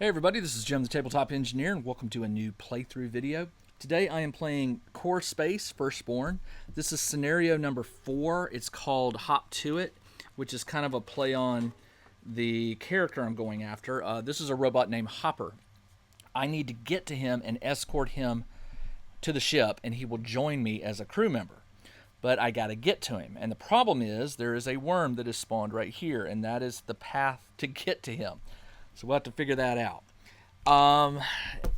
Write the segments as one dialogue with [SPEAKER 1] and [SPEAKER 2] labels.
[SPEAKER 1] Hey everybody, this is Jim the Tabletop Engineer and welcome to a new playthrough video. Today I am playing Core Space Firstborn. This is scenario number 4. It's called Hop to It, which is kind of a play on the character I'm going after. This is a robot named Hopper. I need to get to him and escort him to the ship and he will join me as a crew member. But I got to get to him. And the problem is there is a worm that is spawned right here, and that is the path to get to him. So we'll have to figure that out.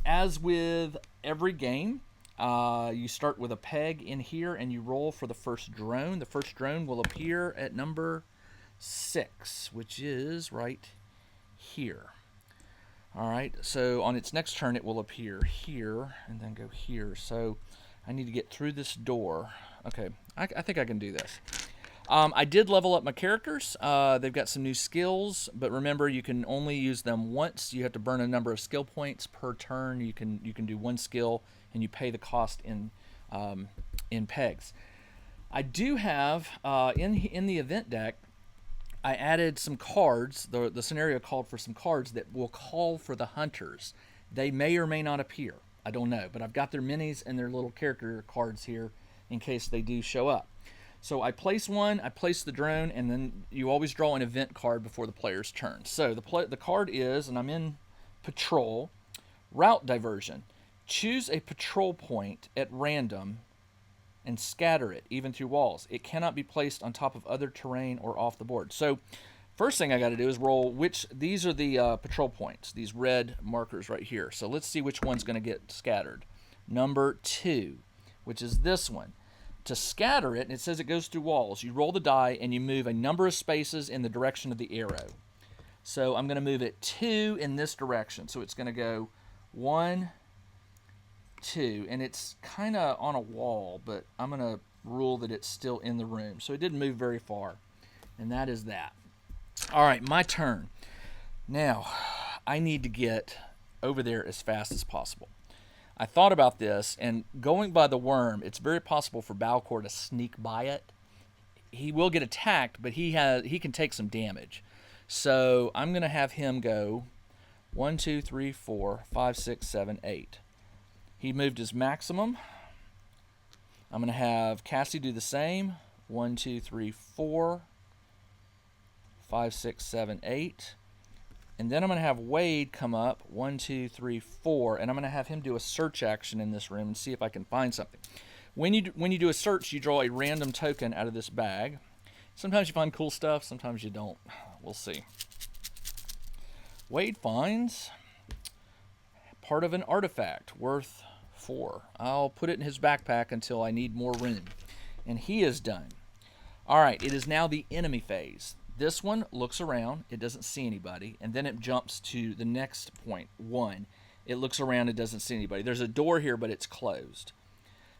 [SPEAKER 1] As with every game, you start with a peg in here and you roll for the first drone. The first drone will appear at number 6, which is right here. Alright, so on its next turn it will appear here and then go here. So I need to get through this door. Okay, I think I can do this. I did level up my characters. They've got some new skills, but remember you can only use them once. You have to burn a number of skill points per turn. You can do one skill and you pay the cost in pegs. I do have in the event deck, I added some cards. The scenario called for some cards that will call for the hunters. They may or may not appear. I don't know, but I've got their minis and their little character cards here in case they do show up. So I place one, I place the drone, and then you always draw an event card before the player's turn. So the card is, and I'm in patrol, route diversion. Choose a patrol point at random and scatter it, even through walls. It cannot be placed on top of other terrain or off the board. So first thing I got to do is roll these are the patrol points, these red markers right here. So let's see which one's going to get scattered. Number 2, which is this one. To scatter it, and it says it goes through walls, you roll the die and you move a number of spaces in the direction of the arrow. So I'm going to move it 2 in this direction. So it's going to go 1, 2, and it's kind of on a wall, but I'm going to rule that it's still in the room. So it didn't move very far, and that is that. All right, my turn. Now, I need to get over there as fast as possible. I thought about this, and going by the worm, it's very possible for Balcor to sneak by it. He will get attacked, but he can take some damage. So I'm going to have him go 1, 2, 3, 4, 5, 6, 7, 8. He moved his maximum. I'm going to have Cassie do the same. 1, 2, 3, 4, 5, 6, 7, 8. And then I'm going to have Wade come up, 1, 2, 3, 4, and I'm going to have him do a search action in this room and see if I can find something. When you do a search, you draw a random token out of this bag. Sometimes you find cool stuff, sometimes you don't. We'll see. Wade finds part of an artifact worth 4. I'll put it in his backpack until I need more room. And he is done. All right, it is now the enemy phase. This one looks around, it doesn't see anybody, and then it jumps to the next point, 1. It looks around, it doesn't see anybody. There's a door here, but it's closed.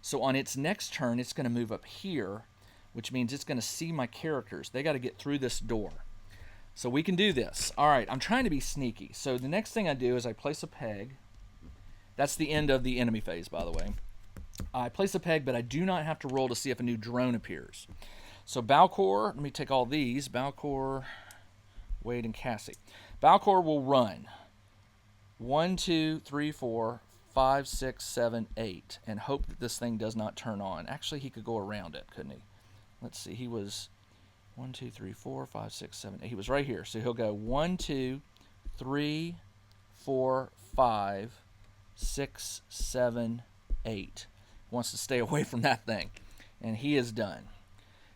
[SPEAKER 1] So on its next turn, it's going to move up here, which means it's going to see my characters. They got to get through this door. So we can do this. All right, I'm trying to be sneaky. So the next thing I do is I place a peg. That's the end of the enemy phase, by the way. I place a peg, but I do not have to roll to see if a new drone appears. So Balcor, let me take all these. Balcor, Wade, and Cassie. Balcor will run 1, 2, 3, 4, 5, 6, 7, 8, and hope that this thing does not turn on. Actually, he could go around it, couldn't he? Let's see. He was 1, 2, 3, 4, 5, 6, 7, 8. He was right here. So he'll go 1, 2, 3, 4, 5, 6, 7, 8. Wants to stay away from that thing. And he is done.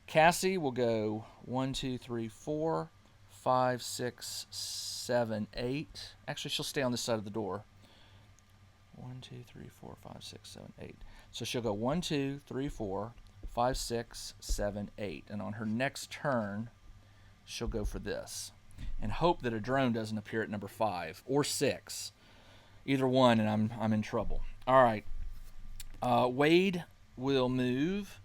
[SPEAKER 1] Cassie will go 1, 2, 3, 4, 5, 6, 7, 8. Actually, she'll stay on this side of the door. 1, 2, 3, 4, 5, 6, 7, 8. So she'll go 1, 2, 3, 4, 5, 6, 7, 8. And on her next turn, she'll go for this. And hope that a drone doesn't appear at number 5 or 6. Either one, and I'm in trouble. All right. Wade will move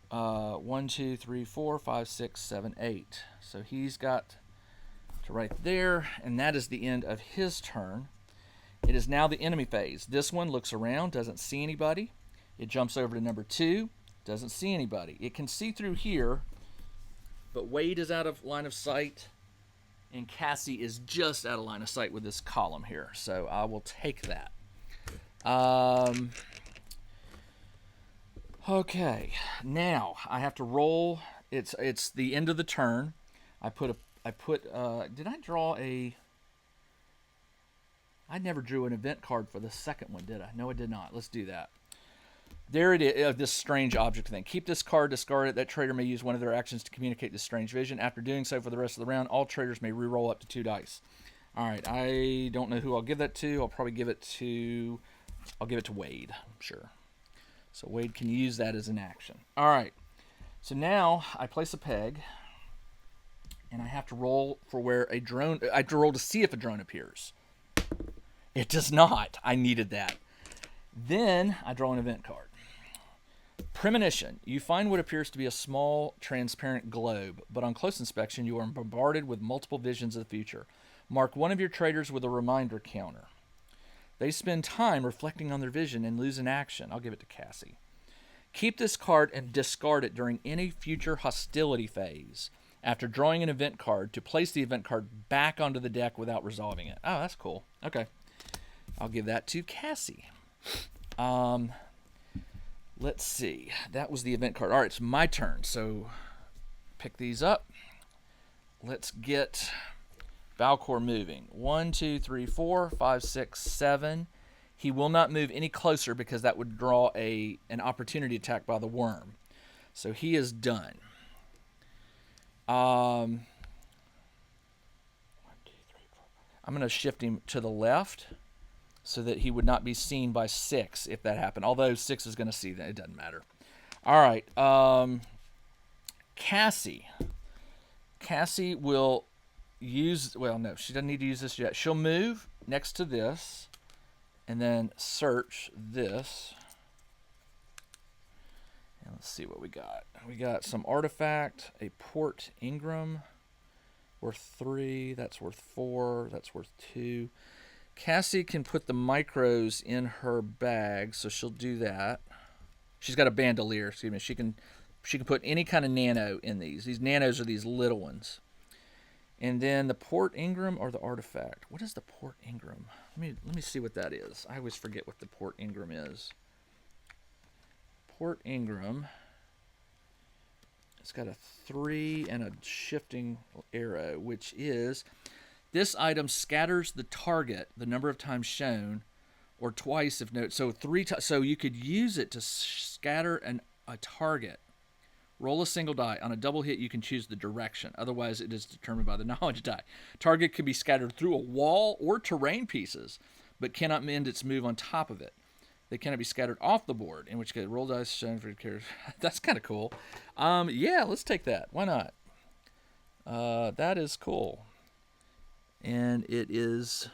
[SPEAKER 1] 1, 2, 3, 4, 5, 6, 7, 8. So he's got to right there, and that is the end of his turn. It is now the enemy phase. This one looks around, doesn't see anybody. It jumps over to number 2, doesn't see anybody. It can see through here, but Wade is out of line of sight. And Cassie is just out of line of sight with this column here, so I will take that. Okay, now I have to roll. It's the end of the turn. Did I draw a? I never drew an event card for the second one, did I? No, I did not. Let's do that. There it is, this strange object thing. Keep this card, discard it. That trader may use one of their actions to communicate this strange vision. After doing so for the rest of the round, all traders may re-roll up to 2 dice. All right, I don't know who I'll give that to. I'll give it to Wade, I'm sure. So Wade can use that as an action. All right, so now I place a peg, and I have to roll for where a drone. I have to roll to see if a drone appears. It does not. I needed that. Then I draw an event card. Premonition. You find what appears to be a small, transparent globe, but on close inspection, you are bombarded with multiple visions of the future. Mark one of your traders with a reminder counter. They spend time reflecting on their vision and lose an action. I'll give it to Cassie. Keep this card and discard it during any future hostility phase. After drawing an event card, to place the event card back onto the deck without resolving it. Oh, that's cool. Okay. I'll give that to Cassie. Let's see. That was the event card. All right, it's my turn. So pick these up. Let's get Valcor moving. 1, 2, 3, 4, 5, 6, 7. He will not move any closer because that would draw an opportunity attack by the worm. So he is done. 1, 2, 3, 4. I'm going to shift him to the left so that he would not be seen by 6 if that happened. Although 6 is going to see that. It doesn't matter. All right. Cassie. Cassie will use... Well, no, she doesn't need to use this yet. She'll move next to this and then search this. And let's see what we got. We got some artifact, a Port Ingram, worth 3. That's worth 4. That's worth 2. Cassie can put the micros in her bag, so she'll do that. She's got a bandolier, excuse me. She can put any kind of nano in these. These nanos are these little ones. And then the Port Ingram or the artifact. What is the Port Ingram? Let me see what that is. I always forget what the Port Ingram is. Port Ingram. It's got a 3 and a shifting arrow, which is... This item scatters the target the number of times shown, or twice if no. So 3 times. So you could use it to scatter a target. Roll a single die. On a double hit, you can choose the direction. Otherwise, it is determined by the knowledge die. Target can be scattered through a wall or terrain pieces, but cannot end its move on top of it. They cannot be scattered off the board, in which case roll dice shown for characters. That's kind of cool. Yeah, let's take that. Why not? That is cool. And it is,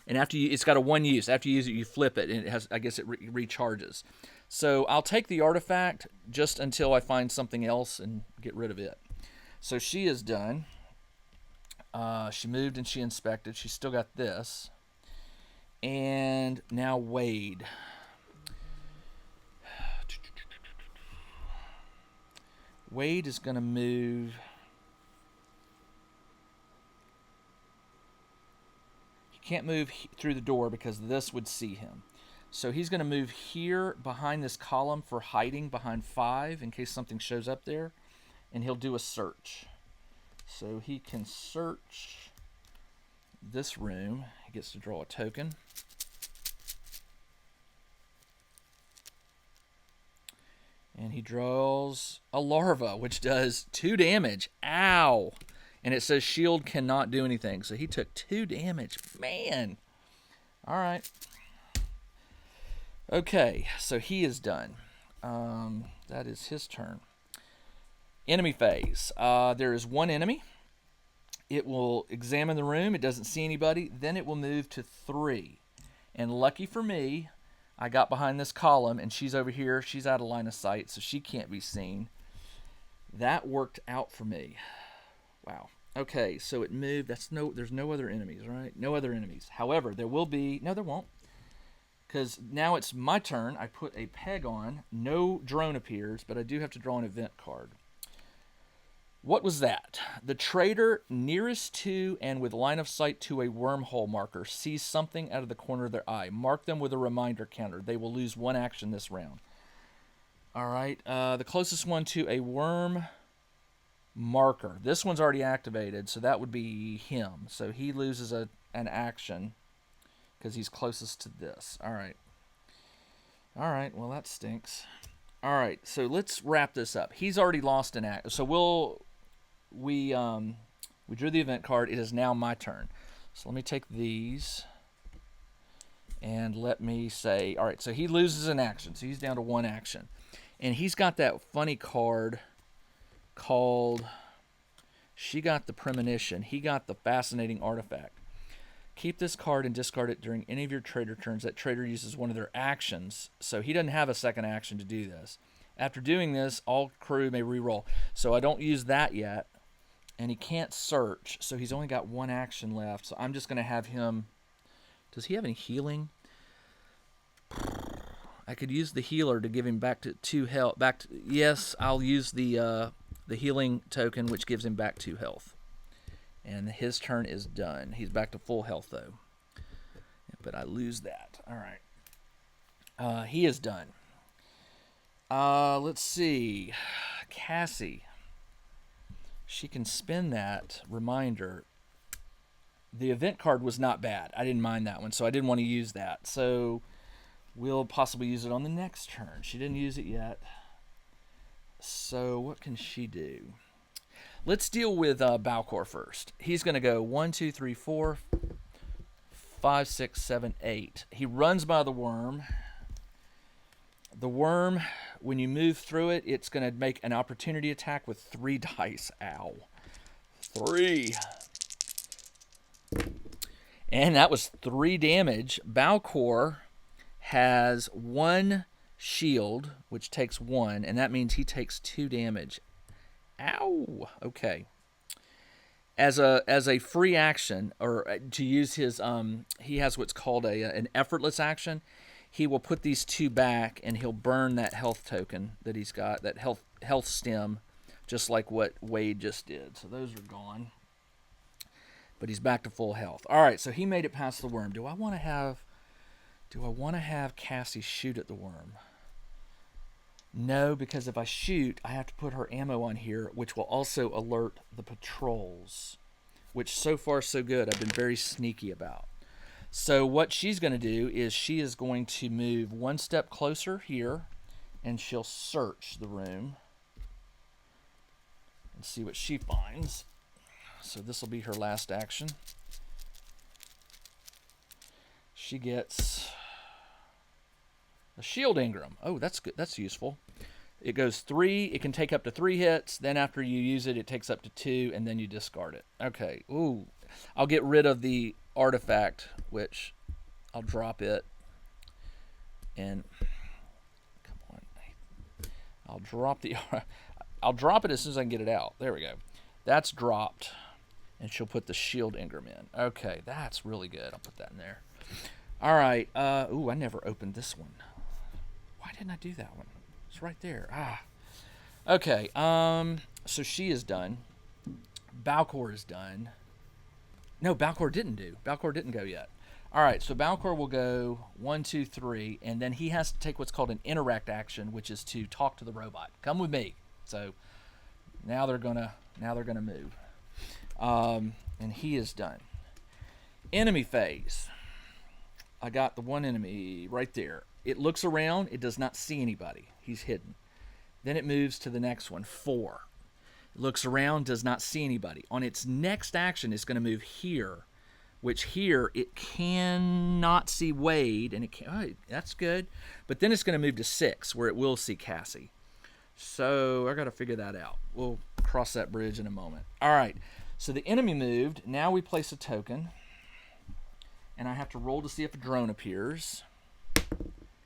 [SPEAKER 1] and after you, it's got a 1 use. After you use it, you flip it, and it has, I guess it recharges. So I'll take the artifact just until I find something else and get rid of it. So she is done. She moved and she inspected. She's still got this. And now Wade. Wade is going to move... Can't move through the door because this would see him. So he's going to move here behind this column for hiding behind 5 in case something shows up there. And he'll do a search. So he can search this room. He gets to draw a token. And he draws a larva, which does 2 damage. Ow! And it says shield cannot do anything. So he took 2 damage. Man. All right. Okay, so he is done. That is his turn. Enemy phase. There is 1 enemy. It will examine the room. It doesn't see anybody. Then it will move to 3. And lucky for me, I got behind this column, and she's over here. She's out of line of sight, so she can't be seen. That worked out for me. Wow. Okay, so it moved. There's no other enemies, right? No other enemies. However, there will be... No, there won't. Because now it's my turn. I put a peg on. No drone appears, but I do have to draw an event card. What was that? The trader nearest to and with line of sight to a wormhole marker sees something out of the corner of their eye. Mark them with a reminder counter. They will lose 1 action this round. All right. The closest one to a worm marker. This one's already activated, so that would be him. So he loses an action because he's closest to this. All right. All right. Well, that stinks. All right. So let's wrap this up. He's already lost an act. So we drew the event card. It is now my turn. So let me take these and let me say, all right, so he loses an action. So he's down to 1 action. And he's got that funny card called, she got the Premonition. He got the Fascinating Artifact. Keep this card and discard it during any of your trader turns. That trader uses one of their actions. So he doesn't have a second action to do this. After doing this, all crew may re-roll. So I don't use that yet. And he can't search, so he's only got 1 action left. So I'm just going to have him... Does he have any healing? I could use the healer to give him back to 2 health. Yes, I'll use the healing token, which gives him back 2 health. And his turn is done. He's back to full health, though. But I lose that. All right. He is done. Let's see. Cassie. She can spin that reminder. The event card was not bad. I didn't mind that one, so I didn't want to use that. So we'll possibly use it on the next turn. She didn't use it yet. So what can she do? Let's deal with Balcor first. He's going to go 1, 2, 3, 4, 5, 6, 7, 8. He runs by the worm. The worm, when you move through it, it's going to make an opportunity attack with 3 dice. Ow. 3. And that was 3 damage. Balcor has 1 shield, which takes 1, and that means he takes 2 damage. Ow. Okay. As a free action, or to use his, he has what's called an effortless action. He will put these 2 back, and he'll burn that health token that he's got, that health stem, just like what Wade just did. So those are gone. But he's back to full health. All right, so he made it past the worm. Do I want to have Cassie shoot at the worm? No, because if I shoot, I have to put her ammo on here, which will also alert the patrols, which so far so good. I've been very sneaky about. So what she's going to do is she is going to move 1 step closer here, and she'll search the room and see what she finds. So this will be her last action. She gets a shield engram. Oh, that's good. That's useful. It goes 3. It can take up to 3 hits. Then after you use it, it takes up to 2, and then you discard it. Okay. Ooh. I'll get rid of the artifact, which I'll drop it. And come on. I'll drop it as soon as I can get it out. There we go. That's dropped. And she'll put the shield engram in. Okay, that's really good. I'll put that in there. All right. Ooh, I never opened this one. Why didn't I do that one? It's right there. Okay. So she is done. Balcor is done. No, Balcor didn't do. Balcor didn't go yet. All right. So Balcor will go 1, 2, 3, and then he has to take what's called an interact action, which is to talk to the robot. Come with me. So now they're gonna move. And he is done. Enemy phase. I got the one enemy right there. It looks around. It does not see anybody. He's hidden. Then it moves to the next one, 4. It looks around, does not see anybody. On its next action, it's going to move here, which here it cannot see Wade, and it can. Oh, that's good. But then it's going to move to 6, where it will see Cassie. So I got to figure that out. We'll cross that bridge in a moment. All right. So the enemy moved. Now we place a token. And I have to roll to see if a drone appears.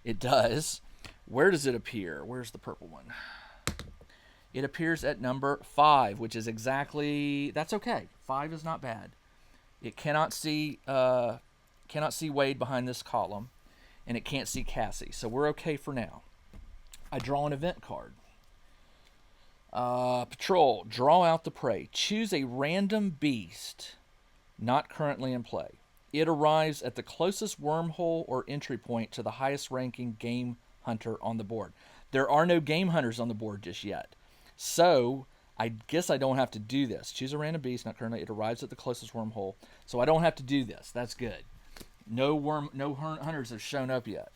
[SPEAKER 1] It does. Where does it appear? Where's the purple one? It appears at number 5, which is exactly... That's okay. 5 is not bad. It cannot see Wade behind this column. And it can't see Cassie. So we're okay for now. I draw an event card. Patrol. Draw out the prey. Choose a random beast not currently in play. It arrives at the closest wormhole or entry point to the highest ranking game hunter on the board. There are no game hunters on the board just yet. So I guess I don't have to do this. Choose a random beast, not currently. It arrives at the closest wormhole. So I don't have to do this. That's good. No hunters have shown up yet.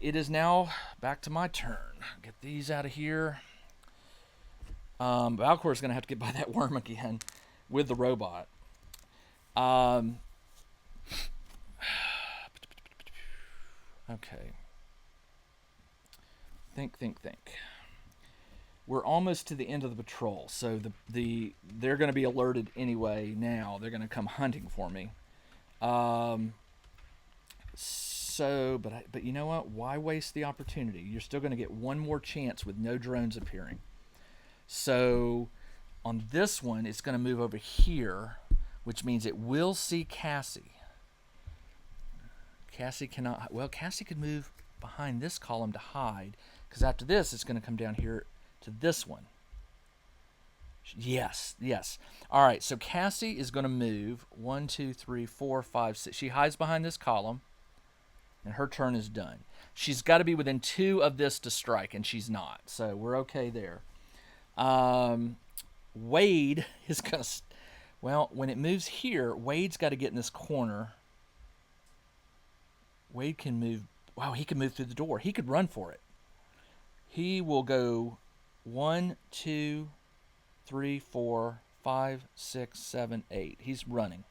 [SPEAKER 1] It is now back to my turn. Get these out of here. Valcor is going to have to get by that worm again with the robot. Okay. Think. We're almost to the end of the patrol, so they're going to be alerted anyway. Now they're going to come hunting for me. But you know what? Why waste the opportunity? You're still going to get one more chance with no drones appearing. So on this one, it's going to move over here, which means it will see Cassie. Cassie cannot. Well, Cassie could move behind this column to hide, because after this, it's going to come down here to this one. Yes. All right, so Cassie is going to move 1, 2, 3, 4, 5, 6. She hides behind this column, and her turn is done. She's got to be within 2 of this to strike, and she's not. So we're okay there. Wade is going to... Well, when it moves here, Wade's got to get in this corner. Wade can move... Wow, he can move through the door. He could run for it. He will go 1, 2, 3, 4, 5, 6, 7, 8. He's running.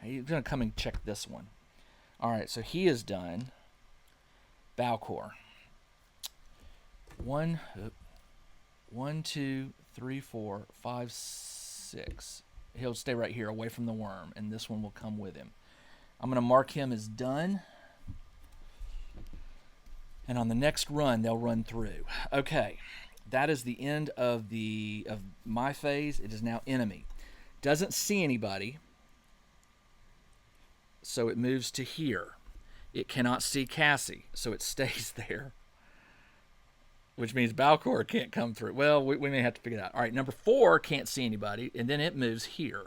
[SPEAKER 1] He's going to come and check this one. All right, so he is done. Valcor. 1, 2, 3, 4, 5, 6. He'll stay right here away from the worm, and this one will come with him. I'm going to mark him as done. And on the next run, they'll run through. Okay, that is the end of my phase. It is now enemy. Doesn't see anybody, so it moves to here. It cannot see Cassie, so it stays there, which means Valcor can't come through. Well, we may have to figure it out. All right, number 4 can't see anybody, and then it moves here.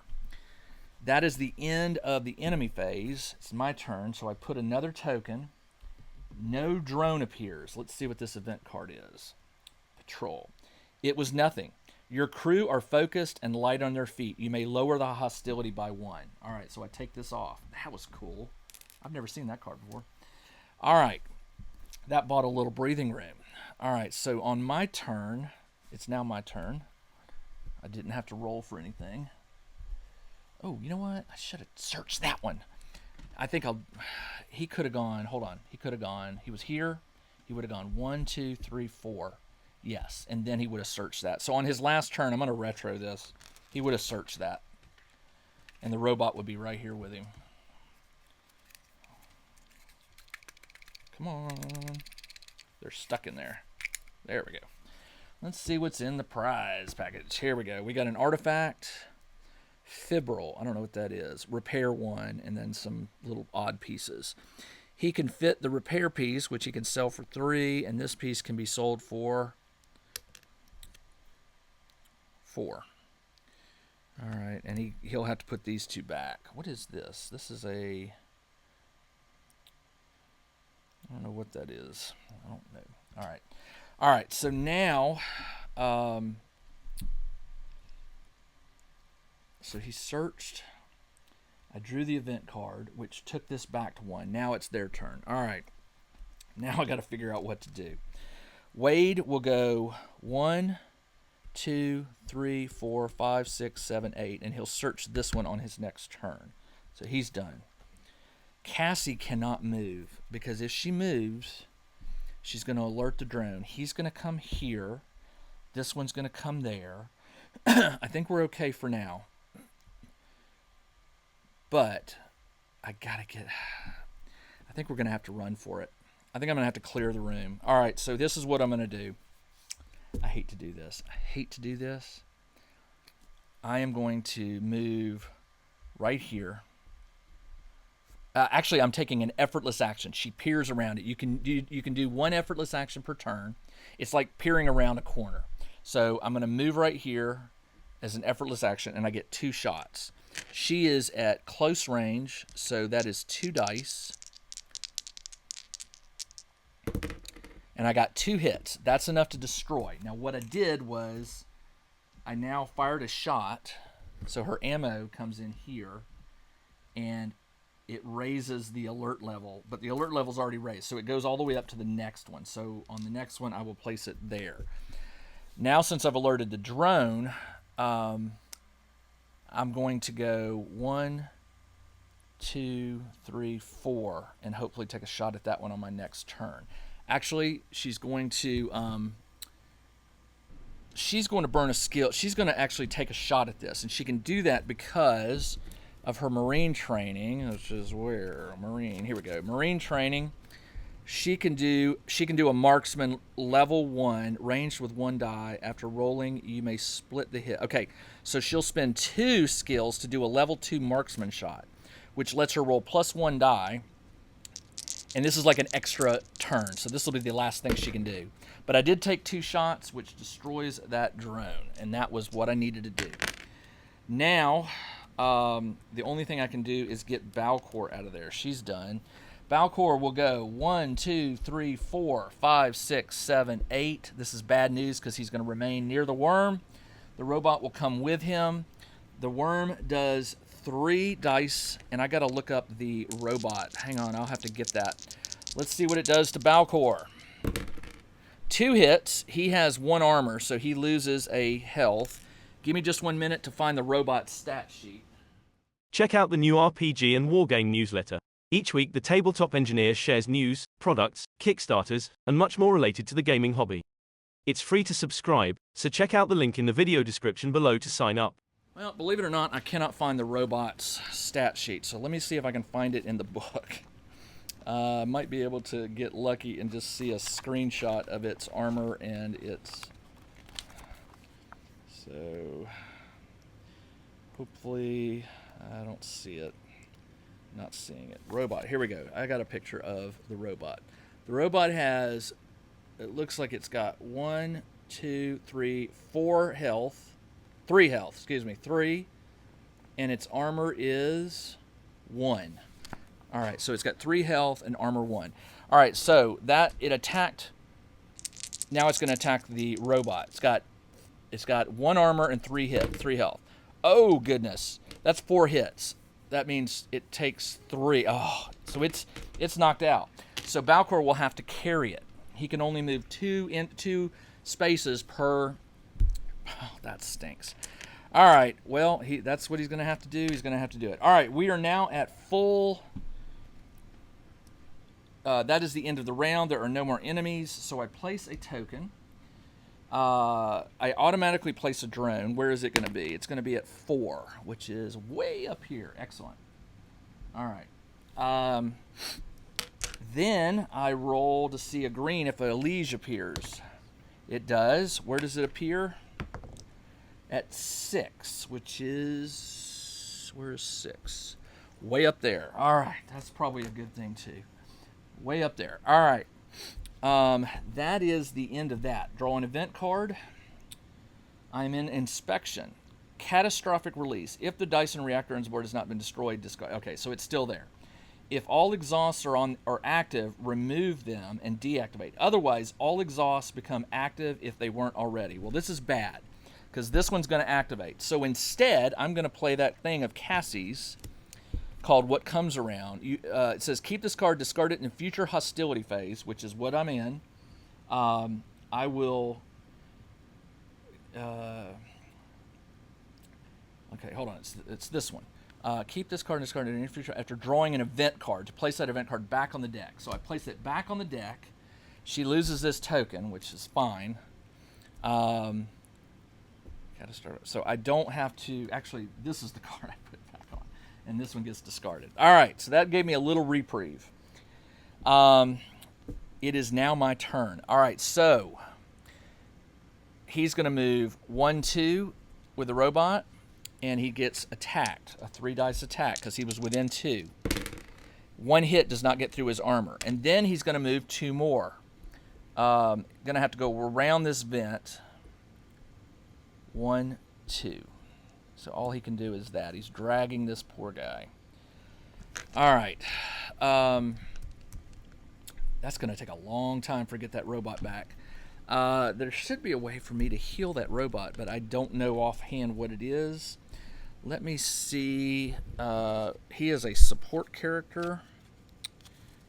[SPEAKER 1] That is the end of the enemy phase. It's my turn, so I put another token. No drone appears. Let's see what this event card is. Patrol. It was nothing. Your crew are focused and light on their feet. You may lower the hostility by 1. All right, so I take this off. That was cool. I've never seen that card before. All right. That bought a little breathing room. All right, so on my turn, it's now my turn. I didn't have to roll for anything. Oh, you know what? I should have searched that one. I think he could have gone, hold on. He could have gone, he was here. He would have gone 1, 2, 3, 4. Yes, and then he would have searched that. So on his last turn, I'm going to retro this. He would have searched that. And the robot would be right here with him. Come on. They're stuck in there. There we go. Let's see what's in the prize package. Here we go. We got an artifact. Fibril. I don't know what that is. Repair 1, and then some little odd pieces. He can fit the repair piece, which he can sell for 3, and this piece can be sold for 4. All right, and he'll have to put these 2 back. What is this? This is a... I don't know what that is. I don't know. All right. All right, so now... So he searched. I drew the event card, which took this back to 1. Now it's their turn. All right. Now I got to figure out what to do. Wade will go 1, 2, 3, 4, 5, 6, 7, 8, and he'll search this one on his next turn. So he's done. Cassie cannot move, because if she moves, she's going to alert the drone. He's going to come here. This one's going to come there. I think we're okay for now. But I think we're going to have to run for it. I think I'm going to have to clear the room. All right, so this is what I'm going to do. I hate to do this. I am going to move right here. Actually, I'm taking an effortless action. She peers around it. You can do 1 effortless action per turn. It's like peering around a corner. So I'm going to move right here as an effortless action, and I get 2 shots. She is at close range, so that is 2 dice. And I got 2 hits. That's enough to destroy. Now what I did was I now fired a shot, so her ammo comes in here, and it raises the alert level, but the alert level is already raised, so it goes all the way up to the next one. So on the next one, I will place it there. Now, since I've alerted the drone, I'm going to go 1, 2, 3, 4, and hopefully take a shot at that one on my next turn. Actually, she's going to burn a skill. She's going to actually take a shot at this, and she can do that because of her marine training, which is where marine. Here we go. Marine training. She can do a marksman level 1, ranged with 1 die. After rolling, you may split the hit. Okay, so she'll spend 2 skills to do a level 2 marksman shot, which lets her roll +1 die. And this is like an extra turn, so this will be the last thing she can do. But I did take 2 shots, which destroys that drone, and that was what I needed to do. Now, the only thing I can do is get Balcor out of there. She's done. Balcor will go 1, 2, 3, 4, 5, 6, 7, 8. This is bad news because he's going to remain near the worm. The robot will come with him. The worm does 3 dice, and I got to look up the robot. Hang on, I'll have to get that. Let's see what it does to Balcor. 2 hits. He has 1 armor, so he loses a health. Give me just 1 minute to find the robot stat sheet.
[SPEAKER 2] Check out the new RPG and Wargame newsletter. Each week, the Tabletop Engineer shares news, products, Kickstarters, and much more related to the gaming hobby. It's free to subscribe, so check out the link in the video description below to sign up.
[SPEAKER 1] Well, believe it or not, I cannot find the robot's stat sheet, so let me see if I can find it in the book. Might be able to get lucky and just see a screenshot of its armor and its... So, hopefully, I don't see it. Not seeing it. Robot, here we go. I got a picture of the robot. The robot has, it looks like it's got 1, 2, 3, 4 health. 3 health, excuse me, 3. And its armor is 1. All right, so it's got 3 health and armor 1. All right, so that, it attacked, now it's going to attack the robot. It's got 1 armor and 3 health. Oh, goodness. That's 4 hits. That means it takes 3. Oh, so it's knocked out. So Balcor will have to carry it. He can only move 2 spaces per... Oh, that stinks. All right, well, that's what he's going to have to do. He's going to have to do it. All right, we are now at full... that is the end of the round. There are no more enemies, so I place a token. I automatically place a drone. Where is it going to be? It's going to be at 4, which is way up here. Excellent. All right. Then I roll to see a green if a liege appears. It does. Where does it appear? At 6, which is... Where's 6? Way up there. All right. That's probably a good thing, too. Way up there. All right. That is the end of that. Draw an event card. I'm in inspection. Catastrophic release. If the Dyson reactor on board has not been destroyed, discard. Okay, so it's still there. If all exhausts are active, remove them and deactivate. Otherwise, all exhausts become active if they weren't already. Well, this is bad because this one's going to activate. So instead, I'm going to play that thing of Cassie's called What Comes Around. It says, keep this card, discard it in future hostility phase, which is what I'm in. I will... okay, hold on. It's this one. Keep this card and discard it in future after drawing an event card to place that event card back on the deck. So I place it back on the deck. She loses this token, which is fine. So I don't have to... Actually, this is the card I put back on. And this one gets discarded. All right, so that gave me a little reprieve. It is now my turn. All right, so he's going to move 1, 2 with the robot, and he gets attacked, a 3-dice attack, because he was within 2. 1 hit does not get through his armor. And then he's going to move 2 more. Going to have to go around this vent. 1, 2. So all he can do is that. He's dragging this poor guy. All right. That's going to take a long time for get that robot back. There should be a way for me to heal that robot, but I don't know offhand what it is. Let me see. He is a support character.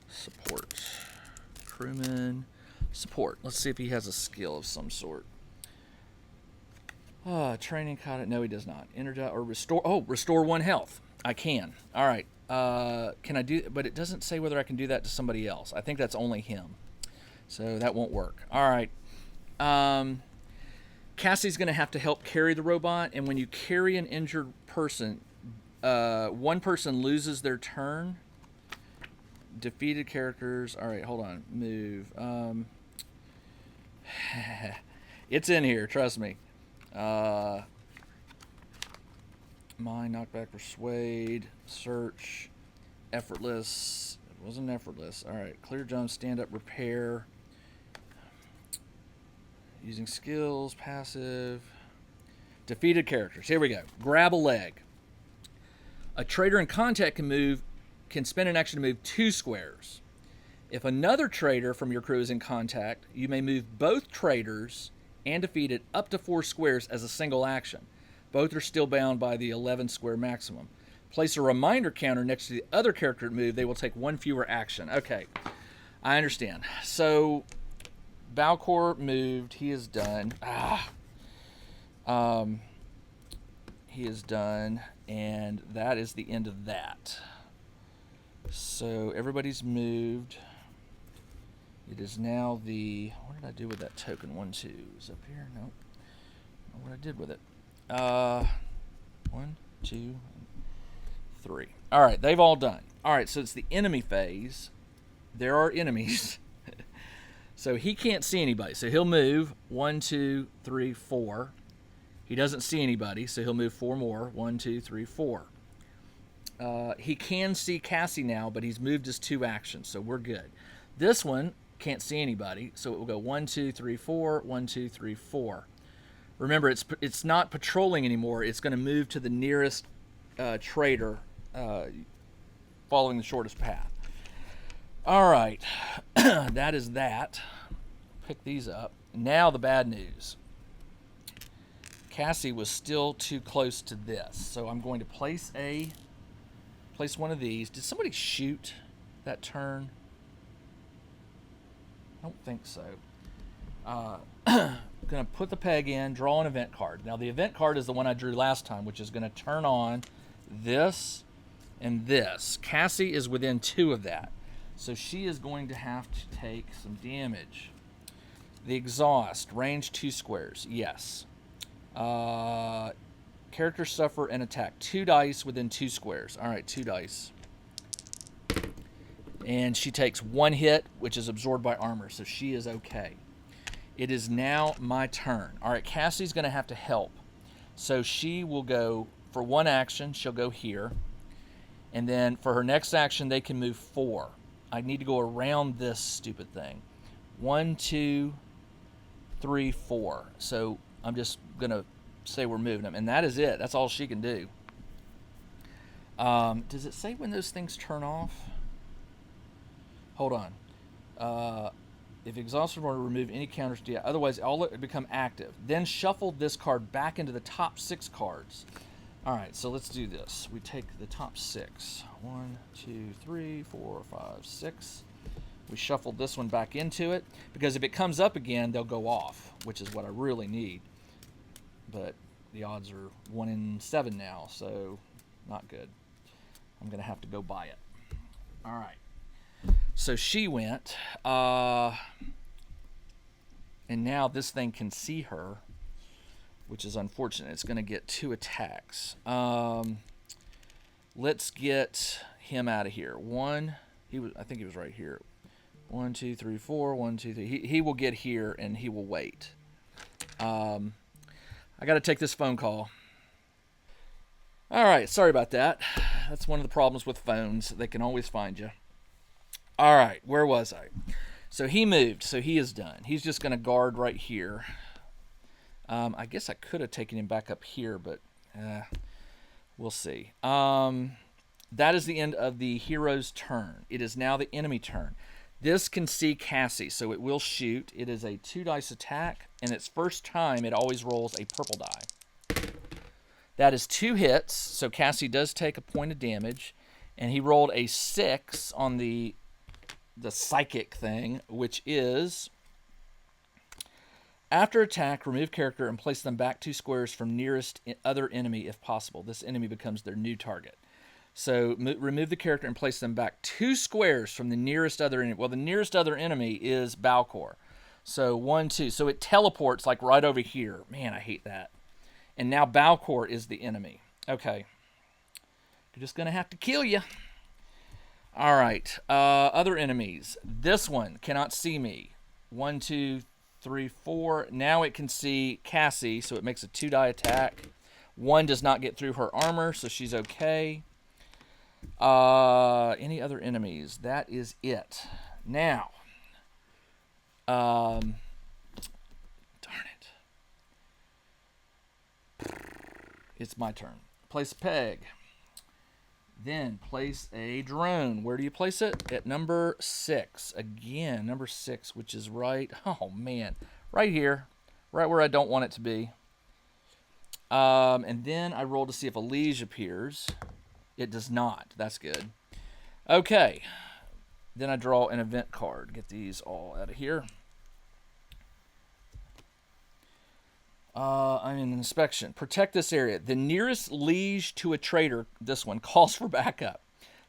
[SPEAKER 1] Support. Crewman. Support. Let's see if he has a skill of some sort. Training content. No, he does not. Energize or restore. Oh, restore 1 health. I can. All right. Can I do? But it doesn't say whether I can do that to somebody else. I think that's only him. So that won't work. All right. Cassie's going to have to help carry the robot. And when you carry an injured person, one person loses their turn. Defeated characters. All right. Hold on. Move. It's in here. Trust me. Mind, knockback, persuade, search, effortless. It wasn't effortless. All right, clear jump, stand up, repair. Using skills, passive. Defeated characters. Here we go. Grab a leg. A trader in contact can spend an action to move 2 squares. If another trader from your crew is in contact, you may move both traders and defeat it up to 4 squares as a single action. Both are still bound by the 11 square maximum. Place a reminder counter next to the other character to move. They will take 1 fewer action. Okay, I understand. So, Balcor moved. He is done. He is done, and that is the end of that. So, everybody's moved. It is now the... What did I do with that token? 1, 2. Is up here? Nope. I don't know what I did with it. 1, 2, 3. All right, they've all done. All right, so it's the enemy phase. There are enemies. So he can't see anybody. So he'll move 1, 2, 3, 4. He doesn't see anybody, so he'll move 4 more. 1, 2, 3, 4. He can see Cassie now, but he's moved his 2 actions, so we're good. This one can't see anybody, so it will go 1, 2, 3, 4, 1, 2, 3, 4. Remember, it's not patrolling anymore. It's going to move to the nearest trader, following the shortest path. All right, that is that. Pick these up. Now the bad news. Cassie was still too close to this, so I'm going to place one of these. Did somebody shoot that turn? I don't think so. Going to put the peg in, draw an event card. Now the event card is the one I drew last time, which is going to turn on this and this. Cassie is within 2 of that, so she is going to have to take some damage. The exhaust, range 2 squares, yes. Characters suffer an attack 2 dice within 2 squares. All right, 2 dice. And she takes 1 hit, which is absorbed by armor, so she is okay. It is now my turn. All right, Cassie's going to have to help. So she will go, for 1 action, she'll go here. And then for her next action, they can move 4. I need to go around this stupid thing. 1, 2, 3, 4. So I'm just going to say we're moving them. And that is it. That's all she can do. Does it say when those things turn off? Hold on. If exhausted, want to remove any counters, otherwise all it become active. Then shuffle this card back into the top 6 cards. All right, so let's do this. We take the top 6. 1, 2, 3, 4, 5, 6. We shuffle this one back into it, because if it comes up again, they'll go off, which is what I really need. But the odds are 1 in 7 now, so not good. I'm going to have to go buy it. All right. So she went, and now this thing can see her, which is unfortunate. It's going to get 2 attacks. Let's get him out of here. I think he was right here. 1, 2, 3, 4. 1, 2, 3. He will get here, and he will wait. I got to take this phone call. All right, sorry about that. That's one of the problems with phones. They can always find you. All right, where was I? So he moved, so he is done. He's just going to guard right here. I guess I could have taken him back up here, but we'll see. That is the end of the hero's turn. It is now the enemy turn. This can see Cassie, so it will shoot. It is a 2-dice attack, and its first time it always rolls a purple die. That is 2 hits, so Cassie does take a point of damage, and he rolled a 6 on the psychic thing, which is, after attack, remove character and place them back 2 squares from nearest other enemy if possible. This enemy becomes their new target. So remove the character and place them back 2 squares from the nearest other enemy. Well, the nearest other enemy is Balcor. So 1, 2. So it teleports like right over here. Man, I hate that. And now Balcor is the enemy. Okay. You're just going to have to kill you. All right. Other enemies. This one cannot see me. 1, 2, 3, 4. Now it can see Cassie, so it makes a 2-die attack. 1 does not get through her armor, so she's okay. Any other enemies? That is it. Now, darn it. It's my turn. Place a peg. Then place a drone. Where do you place it? At number 6. Again, number 6, which is right, oh man, right here. Right where I don't want it to be. And then I roll to see if a liege appears. It does not. That's good. Okay. Then I draw an event card. Get these all out of here. I'm in inspection. Protect this area. The nearest liege to a traitor, this one, calls for backup.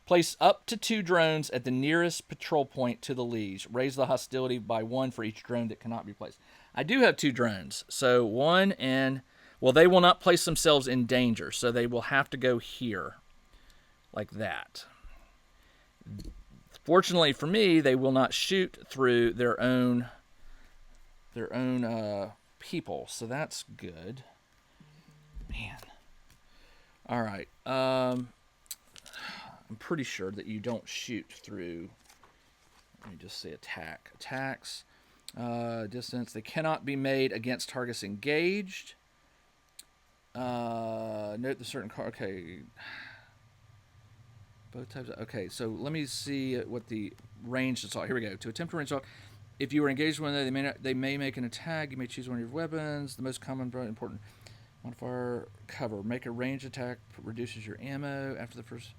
[SPEAKER 1] Place up to 2 drones at the nearest patrol point to the liege. Raise the hostility by 1 for each drone that cannot be placed. I do have 2 drones. So 1 and... Well, they will not place themselves in danger, so they will have to go here. Like that. Fortunately for me, they will not shoot through their own people, so that's good. Man. All right. I'm pretty sure that you don't shoot through. Let me just say attack. Attacks. Distance. They cannot be made against targets engaged. Note the certain card. Okay. Both types. Okay, so let me see what the range is. Here we go. To attempt to range assault, if you are engaged with them, they may make an attack. You may choose one of your weapons. The most common, but important modifier: cover. Make a range attack. Reduces your ammo after the first.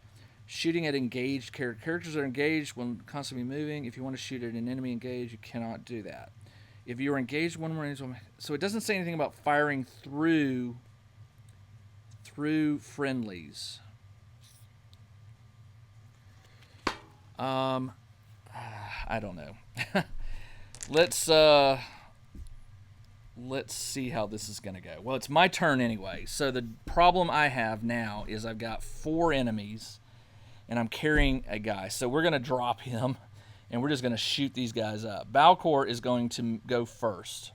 [SPEAKER 1] Shooting at engaged characters. Characters are engaged when constantly moving. If you want to shoot at an enemy engaged, you cannot do that. If you are engaged one range, so it doesn't say anything about firing through friendlies. I don't know. Let's see how this is going to go. Well, it's my turn anyway. So the problem I have now is I've got 4 enemies, and I'm carrying a guy. So we're going to drop him, and we're just going to shoot these guys up. Balcor is going to go first.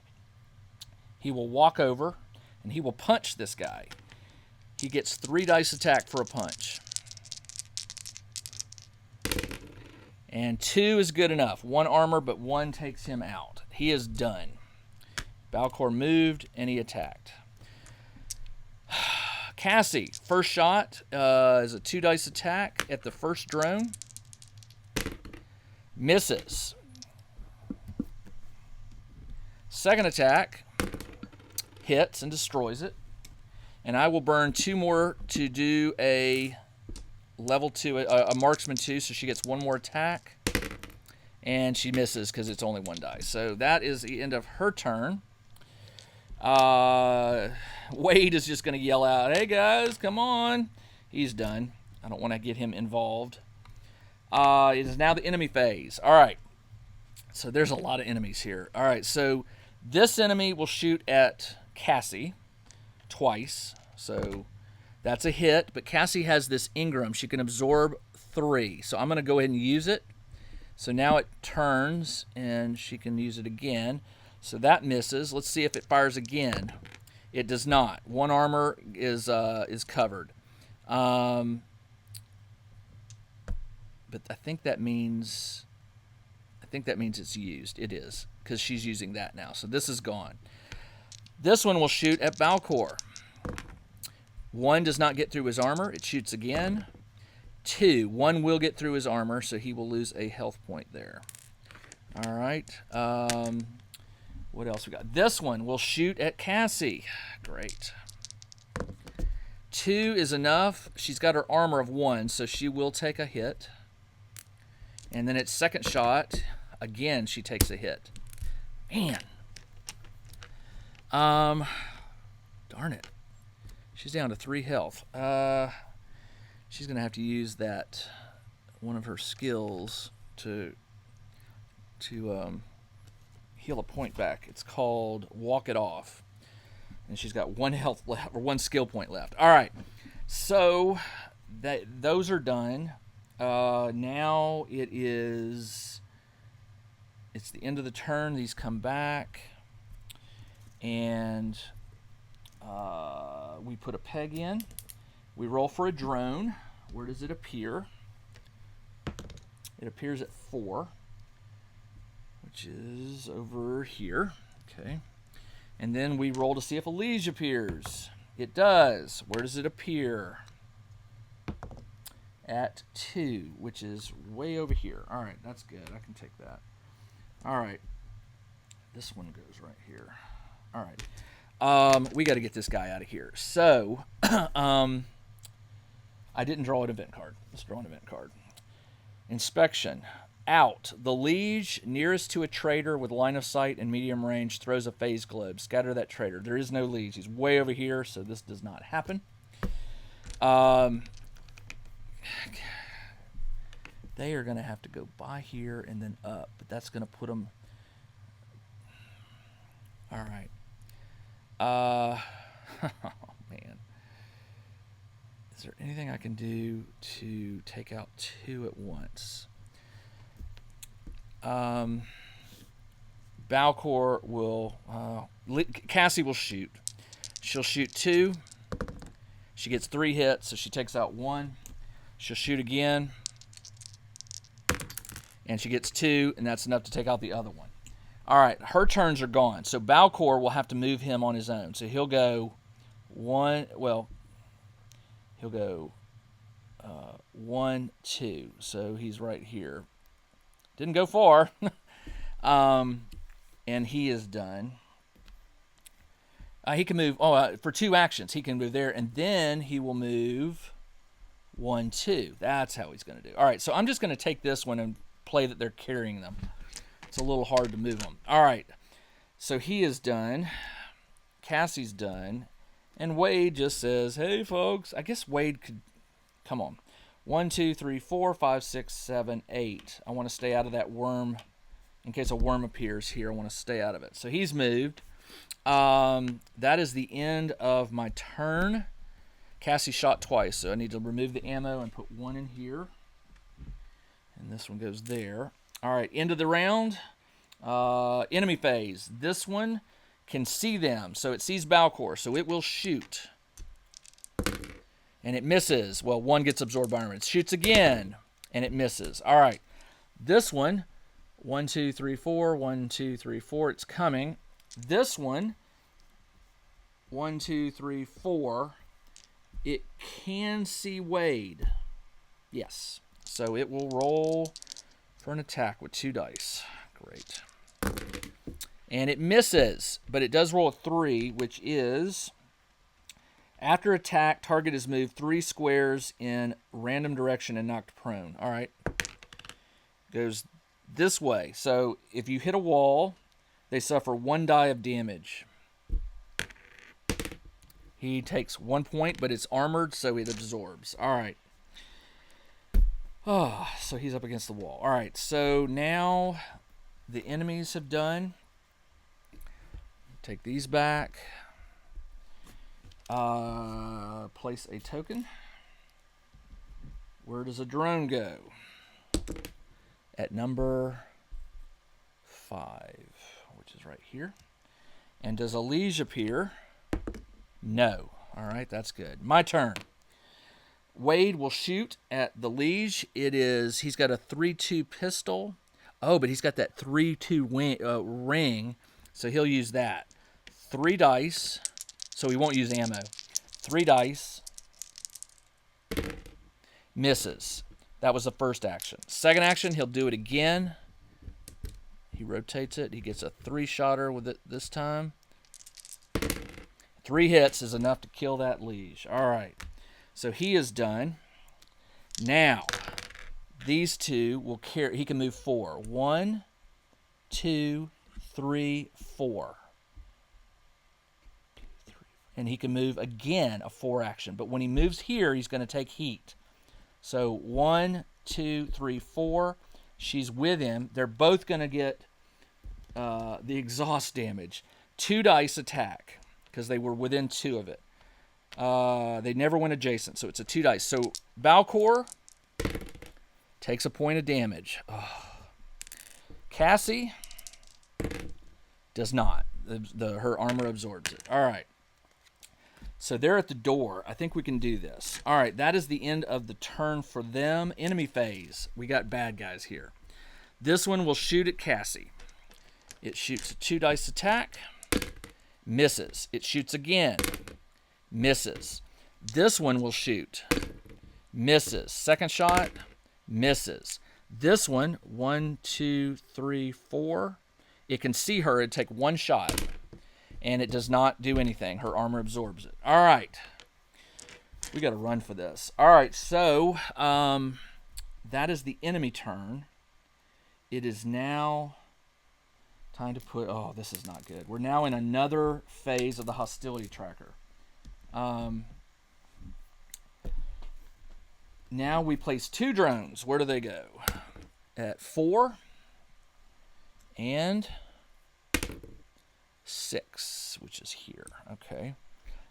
[SPEAKER 1] He will walk over, and he will punch this guy. He gets 3 dice attack for a punch. And 2 is good enough. 1 armor, but 1 takes him out. He is done. Balcor moved, and he attacked. Cassie, first shot is a 2 dice attack at the first drone. Misses. Second attack hits and destroys it. And I will burn 2 more to do a level 2, a marksman 2, so she gets 1 more attack. And she misses because it's only 1 die. So that is the end of her turn. Wade is just going to yell out, "Hey guys, come on." He's done. I don't want to get him involved. It is now the enemy phase. All right. So there's a lot of enemies here. All right. So this enemy will shoot at Cassie twice. So that's a hit. But Cassie has this Ingram. She can absorb 3. So I'm going to go ahead and use it. So now it turns, and she can use it again. So that misses. Let's see if it fires again. It does not. 1 armor is covered. But I think that means it's used. It is, because she's using that now. So this is gone. This one will shoot at Balcor. 1 does not get through his armor. It shoots again. 2. 1 will get through his armor, so he will lose a health point there. All right. What else we got? This one will shoot at Cassie. Great. 2 is enough. She's got her armor of 1, so she will take a hit. And then its second shot, again, she takes a hit. Man. Darn it. She's down to 3 health. She's going to have to use that, one of her skills, to heal a point back. It's called Walk It Off. And she's got 1 health left, or 1 skill point left. All right. So those are done. Now it's the end of the turn. These come back. And we put a peg in. We roll for a drone. Where does it appear? It appears at 4, which is over here. Okay. And then we roll to see if a liege appears. It does. Where does it appear? At 2, which is way over here. All right, that's good. I can take that. All right. This one goes right here. All right. We got to get this guy out of here. So, I didn't draw an event card. Let's draw an event card. Inspection. Out. The liege nearest to a traitor with line of sight and medium range throws a phase globe. Scatter that traitor. There is no liege. He's way over here, so this does not happen. They are going to have to go by here and then up, but that's going to put them... All right. Oh, man. Is there anything I can do to take out 2 at once? Balcor will... Cassie will shoot. She'll shoot 2. She gets 3 hits, so she takes out 1. She'll shoot again. And she gets 2, and that's enough to take out the other one. All right, her turns are gone. So Balcor will have to move him on his own. So he'll go 1, well, he'll go 1, 2. So he's right here. Didn't go far. And he is done. He can move, for 2 actions, he can move there, and then he will move 1, 2. That's how he's going to do. All right, so I'm just going to take this one and play that they're carrying them. It's a little hard to move them. All right, so he is done. Cassie's done. And Wade just says, hey, folks. I guess Wade could, come on. 1, 2, 3, 4, 5, 6, 7, 8. I want to stay out of that worm. In case a worm appears here, I want to stay out of it. So he's moved. That is the end of my turn. Cassie shot twice, so I need to remove the ammo and put 1 in here. And this one goes there. All right, end of the round. Enemy phase. This one can see them, so it sees Balcor, so it will shoot. And it misses. Well, 1 gets absorbed by armor. It shoots again, and it misses. All right, this one, 1, 2, 3, 4, 1, 2, 3, 4. It's coming. This one, 1, 2, 3, 4. It can see Wade. Yes. So it will roll for an attack with 2 dice. Great. And it misses, but it does roll a 3, which is, after attack, target is moved 3 squares in random direction and knocked prone. All right. Goes this way. So if you hit a wall, they suffer 1 die of damage. He takes 1 point, but it's armored, so it absorbs. All right. Oh, so he's up against the wall. All right, so now the enemies have done. Take these back. Place a token. Where does a drone go? At number 5, which is right here. And does a liege appear? No. All right, that's good. My turn. Wade will shoot at the liege. He's got a 3-2 pistol. Oh, but he's got that 3-2 ring, so he'll use that. 3 dice, so he won't use ammo. 3 dice. Misses. That was the first action. Second action, he'll do it again. He rotates it. He gets a 3-shotter with it this time. 3 hits is enough to kill that liege. All right. So he is done. Now, these two will carry. He can move 4. 1, 2, 3, 4. And he can move again a 4 action. But when he moves here, he's going to take heat. So 1, 2, 3, 4. She's with him. They're both going to get the exhaust damage. 2 dice attack because they were within 2 of it. They never went adjacent, so it's a 2 dice. So Balcor takes a point of damage. Oh. Cassie does not. Her armor absorbs it. All right. So they're at the door. I think we can do this. All right, that is the end of the turn for them. Enemy phase. We got bad guys here. This one will shoot at Cassie. It shoots a 2 dice attack. Misses. It shoots again. Misses. This one will shoot. Misses. Second shot. Misses. This one, 1, 2, 3, 4. It can see her. It'd take 1 shot. And it does not do anything. Her armor absorbs it. All right. We got to run for this. All right, so that is the enemy turn. It is now time to put... Oh, this is not good. We're now in another phase of the hostility tracker. Now we place 2 drones. Where do they go? At 4 and 6, which is here. Okay.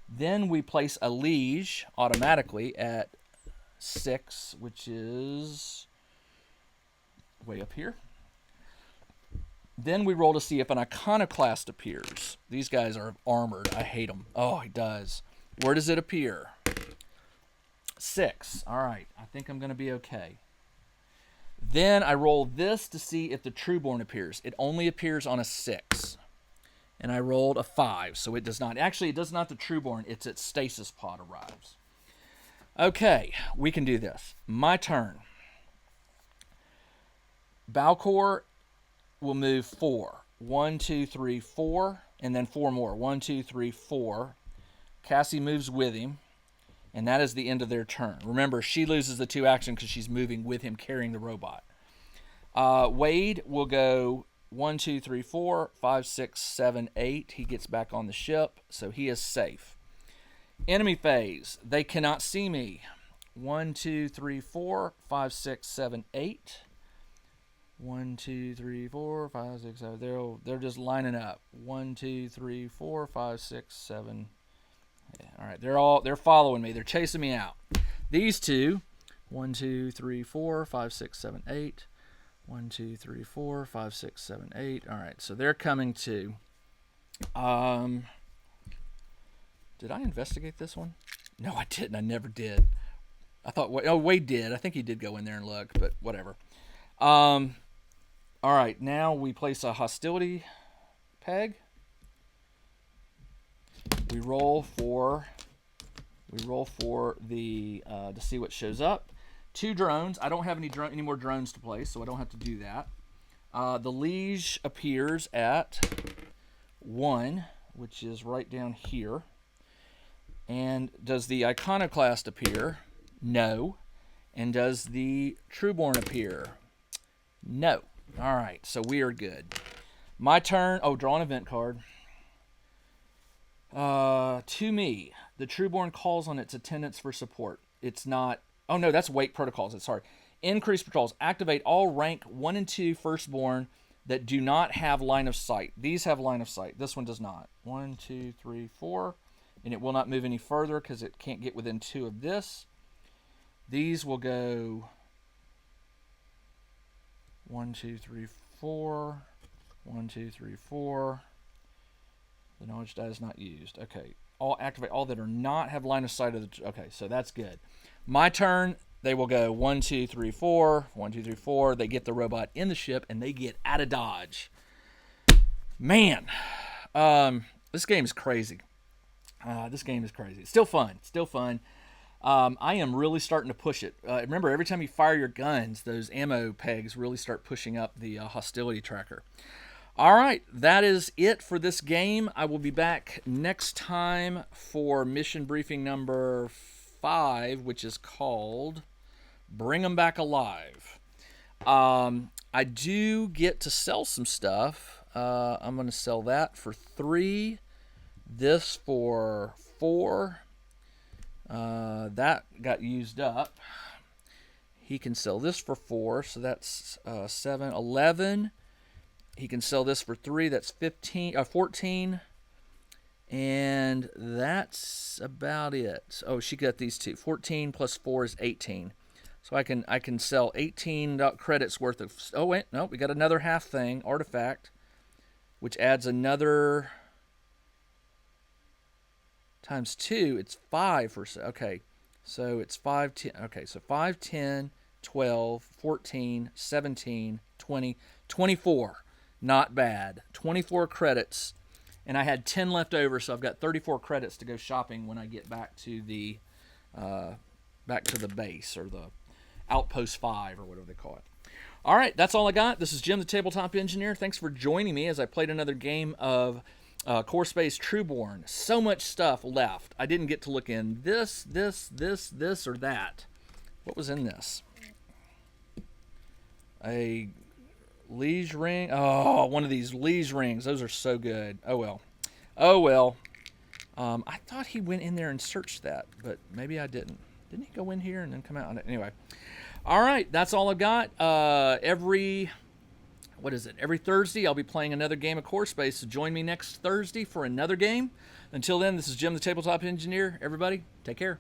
[SPEAKER 1] Then we place a liege automatically at 6, which is way up here. Then we roll to see if an iconoclast appears. These guys are armored. I hate them. Oh, he does. Where does it appear? 6. All right. I think I'm going to be okay. Then I roll this to see if the Trueborn appears. It only appears on a 6. And I rolled a 5, so it does not. Actually, it does not the Trueborn. It's its stasis pod arrives. Okay, we can do this. My turn. Balcor will move 4. 1, 2, 3, 4, and then 4 more. 1, 2, 3, 4. Cassie moves with him, and that is the end of their turn. Remember, she loses the 2 action because she's moving with him, carrying the robot. Wade will go 1, 2, 3, 4, 5, 6, 7, 8. He gets back on the ship, so he is safe. Enemy phase. They cannot see me. 1, 2, 3, 4, 5, 6, 7, 8. 1, 2, 3, 4, 5, 6, 7. They're just lining up. 1, 2, 3, 4, 5, 6, 7. Yeah, all right, they're following me. They're chasing me out. These two. 1, 2, 3, 4, 5, 6, 7, 8. 1, 2, 3, 4, 5, 6, 7, 8. All right, so they're coming too. Did I investigate this one? No, I didn't. I never did. I thought, Wade did. I think he did go in there and look, but whatever. All right, now we place a hostility peg. We roll for the to see what shows up. 2 drones. I don't have any more drones to place, so I don't have to do that. The liege appears at 1, which is right down here. And does the iconoclast appear? No. And does the Trueborn appear? No. All right, so we are good. My turn. Oh, draw an event card. To me, the Trueborn calls on its attendants for support. It's not... Oh, no, that's wake protocols. Sorry. Increase patrols. Activate all rank 1 and 2 firstborn that do not have line of sight. These have line of sight. This one does not. 1, 2, 3, 4. And it will not move any further because it can't get within 2 of this. These will go 1, 2, 3, 4. 1, 2, 3, 4. The knowledge die is not used. Okay. Activate all that are not have line of sight of the... Okay, so that's good. My turn, they will go 1, 2, 3, 4. 1, 2, 3, 4. They get the robot in the ship, and they get out of dodge. Man. This game is crazy. This game is crazy. It's still fun. Still fun. I am really starting to push it. Remember, every time you fire your guns, those ammo pegs really start pushing up the hostility tracker. All right, that is it for this game. I will be back next time for mission briefing number 5, which is called Bring 'em Back Alive. I do get to sell some stuff. I'm going to sell that for 3, this for 4. That got used up. He can sell this for 4, so that's 7, 11. He can sell this for 3, that's 14. And that's about it. Oh, she got these two. 14 plus 4 is 18. So I can sell 18 credits worth of. Oh wait, no, we got another half thing, artifact, which adds another times 2. It's 5 for. Okay, so it's 5, 10. Okay, so 5, 10, 12, 14, 17, 20, 24. Not bad. 24 credits. And I had 10 left over, so I've got 34 credits to go shopping when I get back to the base, or the Outpost 5, or whatever they call it. All right, that's all I got. This is Jim, the Tabletop Engineer. Thanks for joining me as I played another game of Core Space Trueborn. So much stuff left. I didn't get to look in this, or that. What was in this? A liege ring. Oh, one of these liege rings. Those are so good. Oh well. I thought he went in there and searched that, but maybe I didn't. Didn't he go in here and then come out? Anyway. All right, that's all I've got. Every Thursday I'll be playing another game of Core Space, so join me next Thursday for another game. Until then, this is Jim, the Tabletop Engineer. Everybody, take care.